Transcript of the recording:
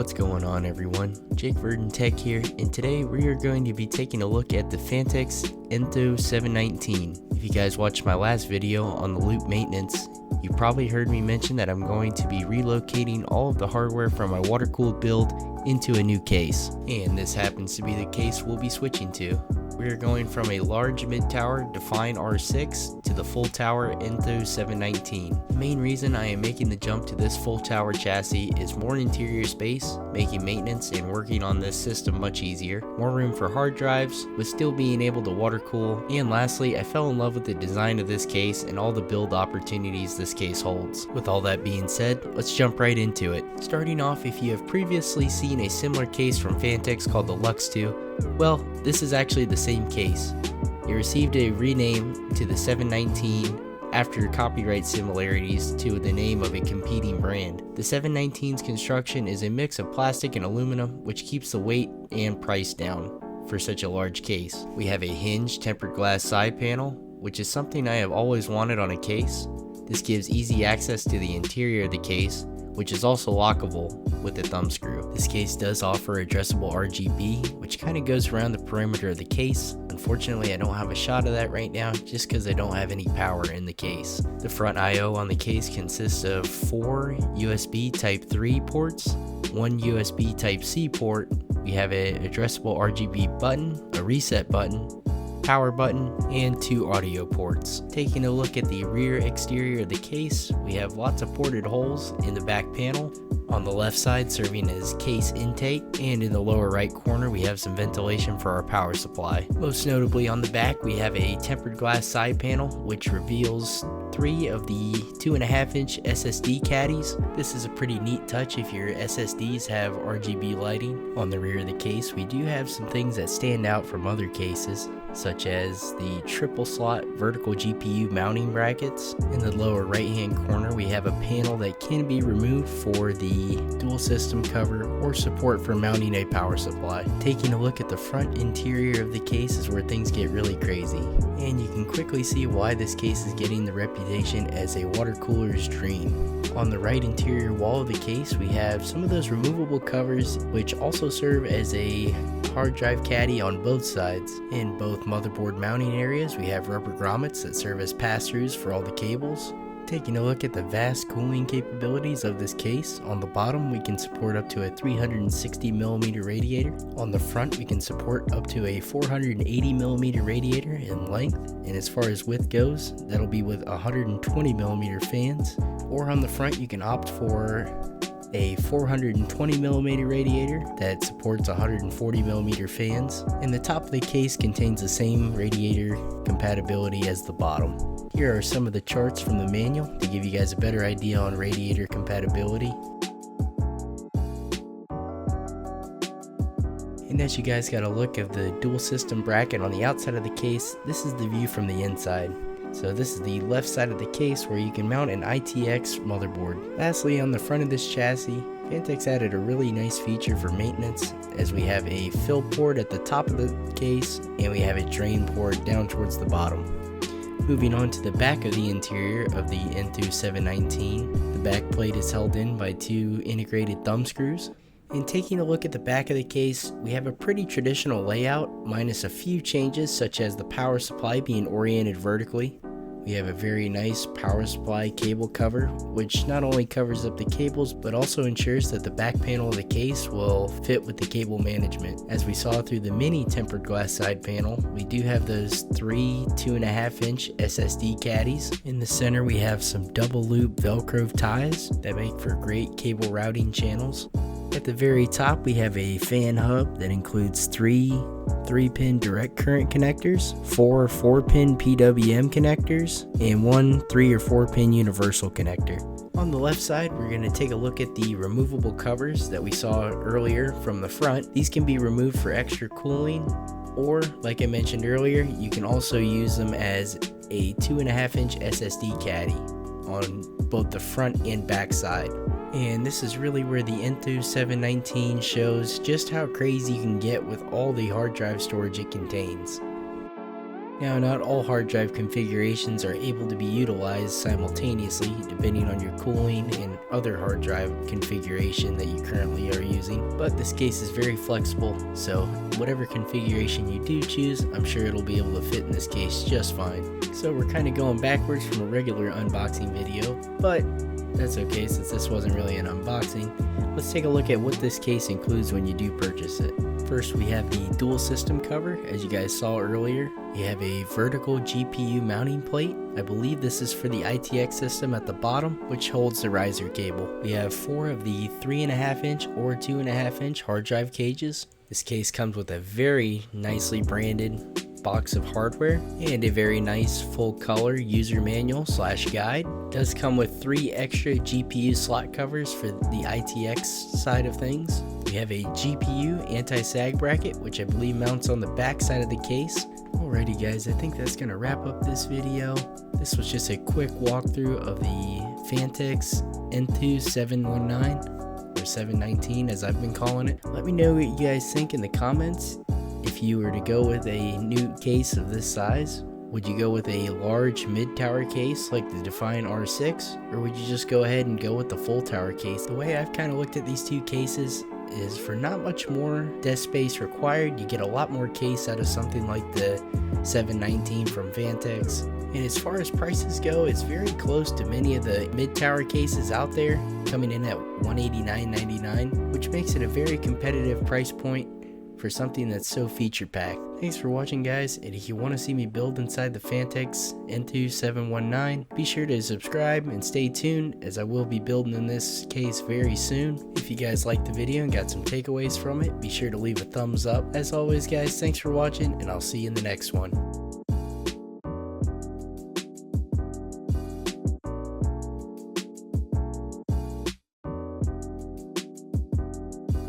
What's going on, everyone? Jake Tech here, and today we are going to be taking a look at the Phanteks Enthoo 719. If you guys watched my last video on the loop maintenance, you probably heard me mention that I'm going to be relocating all of the hardware from my water-cooled build into a new case, and this happens to be the case we'll be switching to. We are going from a large mid-tower Define R6 to the full tower Enthoo 719. The main reason I am making the jump to this full tower chassis is more interior space, making maintenance and working on this system much easier, more room for hard drives, with still being able to water cool, and lastly, I fell in love with the design of this case and all the build opportunities this case holds. With all that being said, let's jump right into it. Starting off, if you have previously seen a similar case from Phanteks called the Lux 2, well, this is actually the same case. It received a rename to the 719 after copyright similarities to the name of a competing brand. The 719's construction is a mix of plastic and aluminum, which keeps the weight and price down for such a large case. We have a hinged tempered glass side panel, which is something I have always wanted on a case. This gives easy access to the interior of the case, which is also lockable with a thumb screw. This case does offer addressable RGB, which kind of goes around the perimeter of the case. Unfortunately, I don't have a shot of that right now, just because I don't have any power in the case. The front I/O on the case consists of 4 USB Type 3 ports, 1 USB Type C port. We have an addressable RGB button, a reset button, power button, and 2 audio ports. Taking a look at the rear exterior of the case, we have lots of ported holes in the back panel. On the left side, serving as case intake, and in the lower right corner we have some ventilation for our power supply. Most notably on the back, we have a tempered glass side panel which reveals 3 of the 2.5-inch SSD caddies. This is a pretty neat touch if your SSDs have RGB lighting. On the rear of the case, we do have some things that stand out from other cases, such as the triple slot vertical GPU mounting brackets. In the lower right hand corner, we have a panel that can be removed for the dual system cover or support for mounting a power supply. Taking a look at the front interior of the case is where things get really crazy, and you can quickly see why this case is getting the reputation as a water cooler's dream. On the right interior wall of the case, we have some of those removable covers which also serve as a hard drive caddy on both sides. In both motherboard mounting areas, we have rubber grommets that serve as pass-throughs for all the cables. Taking a look at the vast cooling capabilities of this case, on the bottom we can support up to a 360mm radiator. On the front we can support up to a 480mm radiator in length, and as far as width goes, that'll be with 120mm fans. Or on the front you can opt for a 420mm radiator that supports 140mm fans, and the top of the case contains the same radiator compatibility as the bottom. Here are some of the charts from the manual to give you guys a better idea on radiator compatibility. And as you guys got a look of the dual system bracket on the outside of the case, this is the view from the inside. So this is the left side of the case where you can mount an ITX motherboard. Lastly, on the front of this chassis, Phanteks added a really nice feature for maintenance, as we have a fill port at the top of the case and we have a drain port down towards the bottom. Moving on to the back of the interior of the Enthoo 719, the back plate is held in by 2 integrated thumb screws. And taking a look at the back of the case, we have a pretty traditional layout, minus a few changes such as the power supply being oriented vertically. We have a very nice power supply cable cover, which not only covers up the cables, but also ensures that the back panel of the case will fit with the cable management. As we saw through the mini tempered glass side panel, we do have those 3 2.5-inch SSD caddies. In the center we have some double loop Velcro ties that make for great cable routing channels. At the very top we have a fan hub that includes 3 3-pin direct current connectors, 4 4-pin PWM connectors, and 1 3 or 4-pin universal connector. On the left side, we're going to take a look at the removable covers that we saw earlier from the front. These can be removed for extra cooling, or like I mentioned earlier, you can also use them as a 2.5-inch SSD caddy on both the front and back side. And this is really where the Enthoo 719 shows just how crazy you can get with all the hard drive storage it contains. Now, not all hard drive configurations are able to be utilized simultaneously depending on your cooling and other hard drive configuration that you currently are using, but this case is very flexible, so whatever configuration you do choose, I'm sure it'll be able to fit in this case just fine. So we're kind of going backwards from a regular unboxing video, but that's okay since this wasn't really an unboxing. Let's take a look at what this case includes when you do purchase it. First, we have the dual system cover. As you guys saw earlier, you have a vertical GPU mounting plate. I believe this is for the ITX system at the bottom, which holds the riser cable. We have 4 of the 3.5 inch or 2.5 inch hard drive cages. This case comes with a very nicely branded box of hardware and a very nice full color user manual / guide. It does come with 3 extra GPU slot covers for the ITX side of things. We have a GPU anti-sag bracket, which I believe mounts on the back side of the case. Alrighty guys, I think that's gonna wrap up this video. This was just a quick walkthrough of the Phanteks Enthoo 719 or 719 as I've been calling it. Let me know what you guys think in the comments. If you were to go with a new case of this size, would you go with a large mid-tower case like the Define R6, or would you just go ahead and go with the full tower case? The way I've kind of looked at these two cases is for not much more desk space required, you get a lot more case out of something like the 719 from Phanteks. And as far as prices go, it's very close to many of the mid-tower cases out there, coming in at $189.99, which makes it a very competitive price point for something that's so feature packed. Thanks for watching guys, and if you want to see me build inside the Phanteks Enthoo 719, be sure to subscribe and stay tuned as I will be building in this case very soon. If you guys liked the video and got some takeaways from it, be sure to leave a thumbs up. As always guys, thanks for watching and I'll see you in the next one.